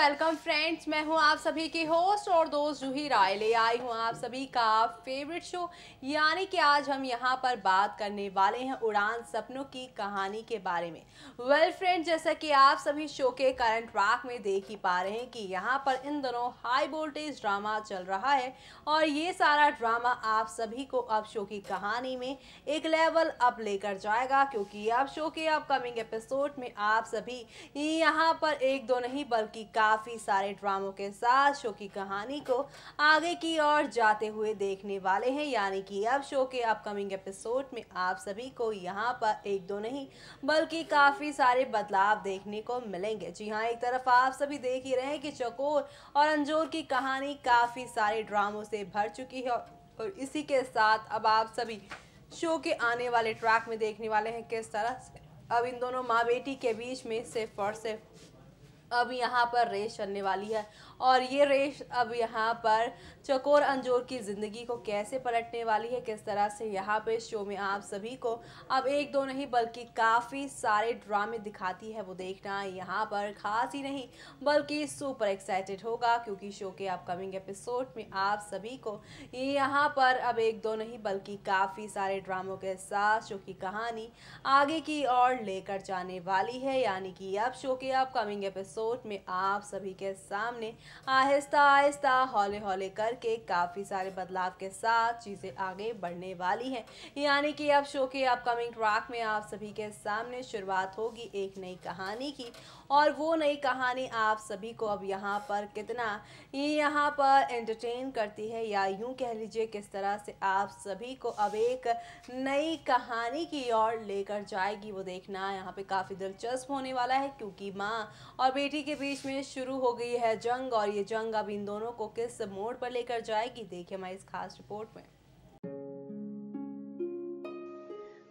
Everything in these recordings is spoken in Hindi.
Welcome friends. मैं हूं आप सभी की होस्ट और दोस्त जूही राय। ले आई हूं आप सभी का फेवरेट शो, यानी कि आज हम यहां पर बात करने वाले हैं उड़ान सपनों की कहानी के बारे में। फ्रेंड्स, जैसा कि आप सभी शो के करंट ट्रैक में देख ही पा रहे हैं कि यहां पर इन दोनों हाई वोल्टेज ड्रामा चल रहा है और ये सारा ड्रामा आप सभी को अब शो की कहानी में एक लेवल अप लेकर जाएगा, क्योंकि अब शो के अपकमिंग एपिसोड में आप सभी यहाँ पर एक दो नहीं बल्कि काफी सारे ड्रामों के साथ शो की कहानी को आगे की ओर जाते हुए देखने वाले हैं। यानी कि अब शो के अपकमिंग एपिसोड में आप सभी को यहाँ पर एक दो नहीं बल्कि काफी सारे बदलाव देखने को मिलेंगे। जी हाँ, एक तरफ आप सभी देख ही रहे हैं कि चकोर और अंजोर की कहानी काफी सारे ड्रामों से भर चुकी है और इसी के साथ अब आप सभी शो के आने वाले ट्रैक में देखने वाले हैं किस तरह से अब इन दोनों माँ बेटी के बीच में सिर्फ और सिर्फ अब यहाँ पर रेस चलने वाली है और ये रेस अब यहाँ पर चकोर अंजोर की ज़िंदगी को कैसे पलटने वाली है, किस तरह से यहाँ पे शो में आप सभी को अब एक दो नहीं बल्कि काफ़ी सारे ड्रामे दिखाती है वो देखना यहाँ पर खास ही नहीं बल्कि सुपर एक्साइटेड होगा, क्योंकि शो के अपकमिंग एपिसोड में आप सभी को यहाँ पर अब एक दो नहीं बल्कि काफ़ी सारे ड्रामों के साथ शो की कहानी आगे की ओर लेकर जाने वाली है। यानी कि अब शो के अपकमिंग एपिसोड में आप सभी के सामने आहिस्ता आहिस्ता हौले हौले करके काफ़ी सारे बदलाव के साथ चीज़ें आगे बढ़ने वाली हैं। यानी कि अब शो के अपकमिंग ट्रैक में आप सभी के सामने शुरुआत होगी एक नई कहानी की और वो नई कहानी आप सभी को अब यहाँ पर कितना यहाँ पर एंटरटेन करती है या यूं कह लीजिए किस तरह से आप सभी को अब एक नई कहानी की ओर लेकर जाएगी वो देखना यहाँ पे काफ़ी दिलचस्प होने वाला है, क्योंकि माँ और बेटी के बीच में शुरू हो गई है जंग और ये जंग अब इन दोनों को किस मोड़ पर लेकर जाएगी, देखिए हमारी इस खास रिपोर्ट में।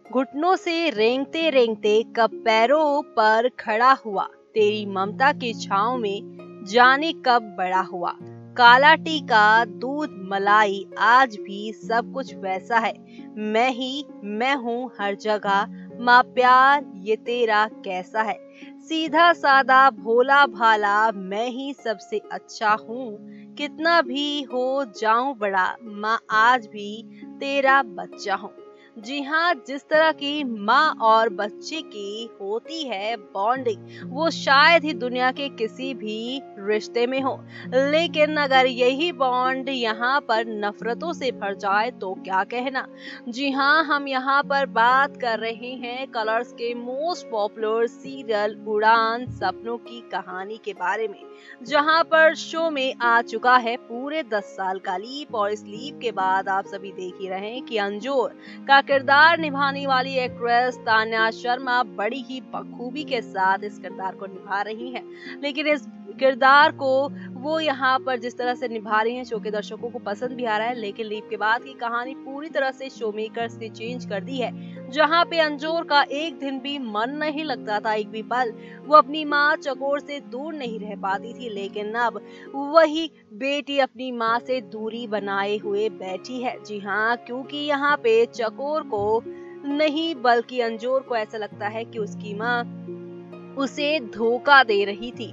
घुटनों से रेंगते रेंगते कब पैरों पर खड़ा हुआ, तेरी ममता की छांव में जाने कब बड़ा हुआ। काला टीका दूध मलाई आज भी सब कुछ वैसा है, मैं हूँ हर जगह, माँ प्यार ये तेरा कैसा है। सीधा सादा भोला भाला मैं ही सबसे अच्छा हूँ, कितना भी हो जाऊं बड़ा माँ आज भी तेरा बच्चा हूँ। जी हाँ, जिस तरह की माँ और बच्चे की होती है बॉन्डिंग वो शायद ही दुनिया के किसी भी रिश्ते में हो, लेकिन अगर यही बॉन्ड यहाँ पर नफरतों से भर जाए तो क्या कहना। जी हाँ, हम यहाँ पर बात कर रहे हैं कलर्स के मोस्ट पॉपुलर सीरियल उड़ान सपनों की कहानी के बारे में, जहाँ पर शो में आ चुका है पूरे 10 साल का लीप और इस लीप के बाद आप सभी देख ही रहे हैं कि अंजोर का किरदार निभाने वाली एक्ट्रेस तान्या शर्मा बड़ी ही बखूबी के साथ इस किरदार को निभा रही हैं। लेकिन इस किरदार को वो यहाँ पर जिस तरह से निभा रही हैं शो के दर्शकों को पसंद भी आ रहा है, लेकिन लीप के बाद की कहानी पूरी तरह से शो मेकर्स ने चेंज कर दी है, जहाँ पे अंजोर का एक दिन भी मन नहीं लगता था, एक भी पल वो अपनी माँ चकोर से दूर नहीं रह पाती थी। लेकिन अब वही बेटी अपनी माँ से दूरी बनाए हुए बैठी है। जी हाँ, क्योंकि यहाँ पे चकोर को नहीं बल्कि अंजोर को ऐसा लगता है कि उसकी माँ उसे धोखा दे रही थी।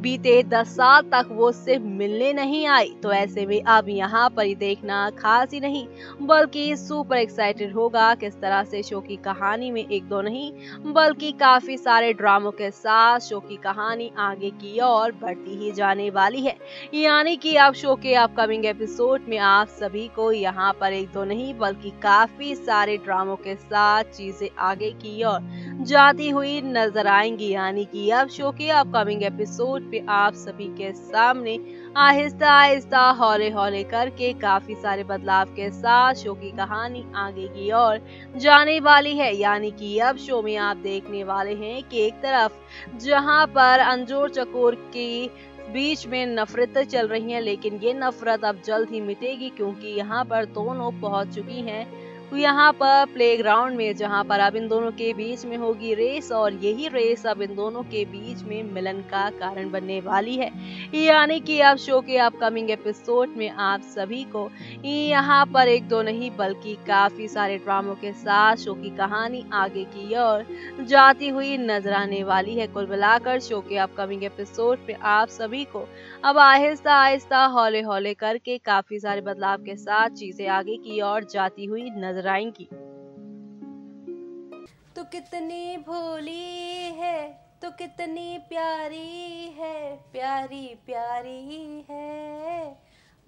बीते 10 साल तक वो उससे मिलने नहीं आई, तो ऐसे में अब यहाँ पर ही देखना खास ही नहीं बल्कि सुपर एक्साइटेड होगा किस तरह से शो की कहानी में एक दो नहीं बल्कि काफी सारे ड्रामों के साथ शो की कहानी आगे की ओर बढ़ती ही जाने वाली है। यानी कि अब शो के अपकमिंग एपिसोड में आप सभी को यहाँ पर एक दो नहीं बल्कि काफी सारे ड्रामों के साथ चीजें आगे की ओर जाती हुई नजर आएंगी। यानी कि अब शो के अपकमिंग एपिसोड पे आप सभी के सामने आहिस्ता आहिस्ता हौले हौले करके काफी सारे बदलाव के साथ शो की कहानी आगे की ओर जाने वाली है। यानी कि अब शो में आप देखने वाले हैं कि एक तरफ जहां पर अंजोर चकोर के बीच में नफरतें चल रही हैं, लेकिन ये नफरत अब जल्द ही मिटेगी, क्योंकि यहाँ पर दोनों पहुंच चुकी हैं यहाँ पर प्लेग्राउंड में, जहाँ पर अब इन दोनों के बीच में होगी रेस और यही रेस अब इन दोनों के बीच में मिलन का कारण बनने वाली है। यानी कि अब शो के अपकमिंग एपिसोड में आप सभी को यहाँ पर एक दो नहीं बल्कि काफी सारे ड्रामों के साथ शो की कहानी आगे की ओर जाती हुई नजर आने वाली है। कुल मिलाकर शो के अपकमिंग एपिसोड में आप सभी को अब आहिस्ता आहिस्ता हौले हौले करके काफी सारे बदलाव के साथ चीजें आगे की ओर जाती हुई नजर आएंगी। तो कितनी भोली है, तो कितनी प्यारी है, प्यारी प्यारी है,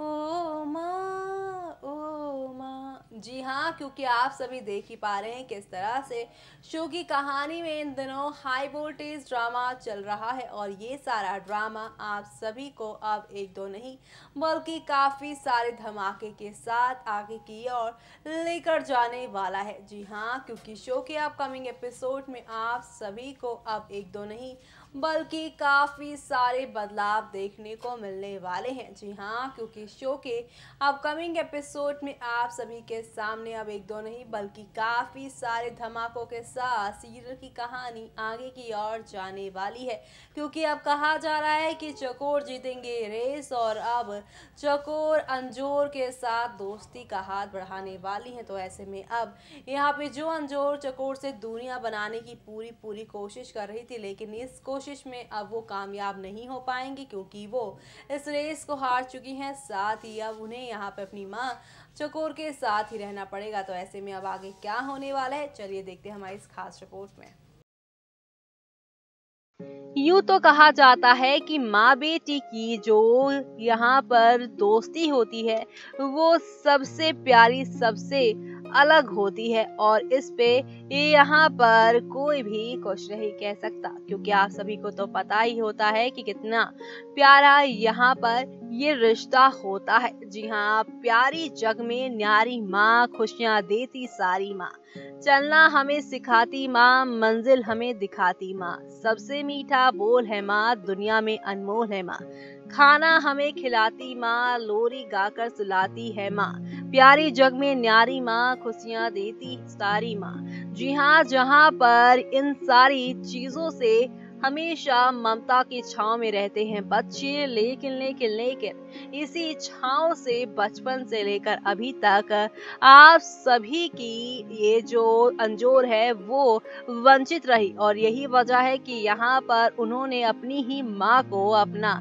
ओ माँ ओ माँ। जी हाँ, क्योंकि आप सभी देख ही पा रहे हैं किस तरह से शो की कहानी में इन दिनों हाई वोल्टेज ड्रामा चल रहा है और ये सारा ड्रामा आप सभी को अब एक दो नहीं बल्कि काफी सारे धमाके के साथ आगे की ओर लेकर जाने वाला है। जी हाँ, क्योंकि शो के अपकमिंग एपिसोड में आप सभी को अब एक दो नहीं बल्कि काफी सारे बदलाव देखने को मिलने वाले हैं। जी हाँ, क्योंकि शो के अपकमिंग एपिसोड में आप सभी के सामने अब एक दो नहीं बल्कि काफी सारे धमाकों के साथ सीरियल की कहानी आगे की ओर जाने वाली है। क्योंकि अब कहा जा रहा है कि चकोर जीतेंगे रेस और अब चकोर अंजोर के साथ दोस्ती का हाथ बढ़ाने वाली है। तो ऐसे में अब यहाँ पे जो अंजोर चकोर से दूरियां बनाने की पूरी कोशिश कर रही थी, लेकिन इस कोशिश में अब वो कामयाब नहीं हो पाएंगी क्योंकि वो इस रेस को हार चुकी हैं। साथ ही अब उन्हें यहाँ पे अपनी माँ चकोर के साथ ही रहना पड़ेगा। तो ऐसे में अब आगे क्या होने वाला है, चलिए देखते हैं हमारी इस खास रिपोर्ट में। यूं तो कहा जाता है कि माँ बेटी की जो यहाँ पर दोस्ती होती है वो सबसे प्यारी, सबसे अलग होती है और इस पे यहाँ पर कोई भी कुछ नहीं कह सकता, क्योंकि आप सभी को तो पता ही होता है कि कितना प्यारा यहाँ पर ये रिश्ता होता है। जी हाँ, प्यारी जग में न्यारी माँ, खुशियाँ देती सारी माँ, चलना हमें सिखाती माँ, मंजिल हमें दिखाती माँ, सबसे मीठा बोल है माँ, दुनिया में अनमोल है माँ, खाना हमें खिलाती माँ, लोरी गाकर सुलाती है माँ, प्यारी जग में न्यारी माँ, खुशियाँ देती सारी माँ। जी हाँ, जहाँ पर इन सारी चीजों से हमेशा ममता की छांव में रहते हैं बच्चे, लेकिन लेकिन लेकिन इसी छांव से बचपन से लेकर अभी तक आप सभी की ये जो अंजोर है वो वंचित रही और यही वजह है कि यहाँ पर उन्होंने अपनी ही माँ को अपना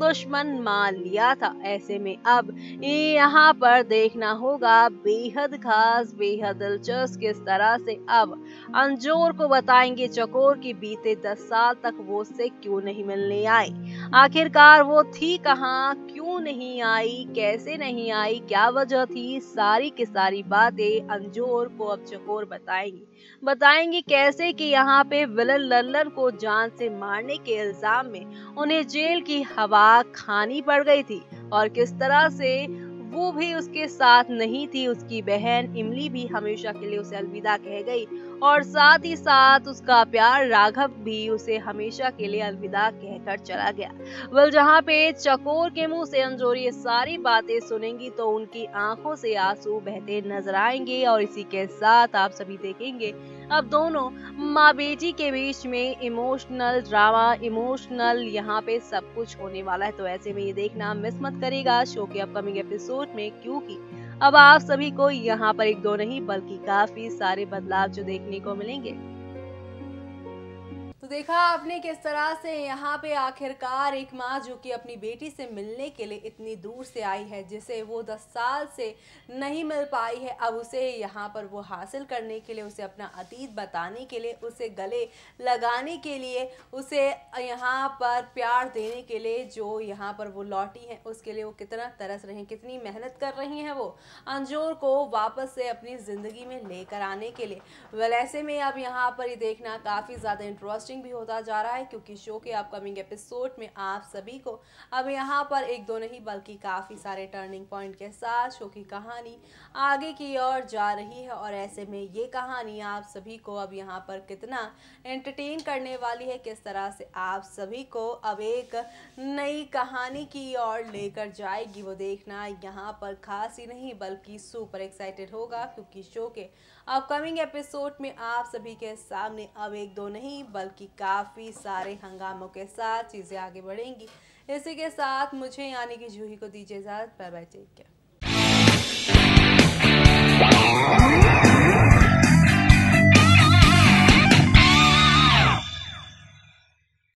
दुश्मन मान लिया था। ऐसे में अब यहाँ पर देखना होगा बेहद खास, बेहद दिलचस्प किस तरह से अब अंजोर को बताएंगे चकोर की बीते 10 साल तक वो उससे क्यों नहीं मिलने आई, आखिरकार वो थी कहाँ, क्यों नहीं आई, कैसे नहीं आई, क्या वजह थी, सारी की सारी बातें अंजोर को अब चकोर बताएंगी कैसे कि यहाँ पे विलन लल्लन को जान से मारने के इल्जाम में उन्हें जेल की हवा खानी पड़ गई थी और किस तरह से वो भी उसके साथ नहीं थी, उसकी बहन इमली भी हमेशा के लिए उसे अलविदा कह गई और साथ ही साथ उसका प्यार राघव भी उसे हमेशा के लिए अलविदा कहकर चला गया। वेल, जहाँ पे चकोर के मुंह से अंजोर ये सारी बातें सुनेंगी तो उनकी आंखों से आंसू बहते नजर आएंगे और इसी के साथ आप सभी देखेंगे अब दोनों माँ बेटी के बीच में इमोशनल ड्रामा, इमोशनल यहाँ पे सब कुछ होने वाला है। तो ऐसे में ये देखना मिस मत करेगा शो के अपकमिंग एपिसोड में, क्योंकि अब आप सभी को यहाँ पर एक दो नहीं बल्कि काफी सारे बदलाव जो देखने को मिलेंगे। तो देखा आपने किस तरह से यहाँ पे आखिरकार एक माँ जो कि अपनी बेटी से मिलने के लिए इतनी दूर से आई है, जिसे वो 10 साल से नहीं मिल पाई है, अब उसे यहाँ पर वो हासिल करने के लिए, उसे अपना अतीत बताने के लिए, उसे गले लगाने के लिए, उसे यहाँ पर प्यार देने के लिए जो यहाँ पर वो लौटी है उसके लिए वो कितना तरस रही हैं, कितनी मेहनत कर रही हैं वो अंजोर को वापस से अपनी ज़िंदगी में लेकर आने के लिए। वेल, ऐसे में अब यहाँ पर ये देखना काफ़ी ज़्यादा इंटरेस्टिंग इंटरेस्टिंग भी होता जा रहा है, क्योंकि शो के अपकमिंग एपिसोड में आप सभी को अब यहाँ पर एक दो नहीं बल्कि काफ़ी सारे टर्निंग पॉइंट के साथ शो की कहानी आगे की ओर जा रही है। और ऐसे में ये कहानी आप सभी को अब यहाँ पर कितना एंटरटेन करने वाली है, किस तरह से आप सभी को अब एक नई कहानी की ओर लेकर जाएगी, वो देखना यहाँ पर खास ही नहीं बल्कि सुपर एक्साइटेड होगा, क्योंकि शो के अपकमिंग एपिसोड में आप सभी के सामने अब एक दो नहीं बल्कि काफ़ी सारे हंगामों के साथ चीज़ें आगे बढ़ेंगी। इसी के साथ मुझे यानी कि जूही को दीजिए इजाज़त। Bye bye, take care.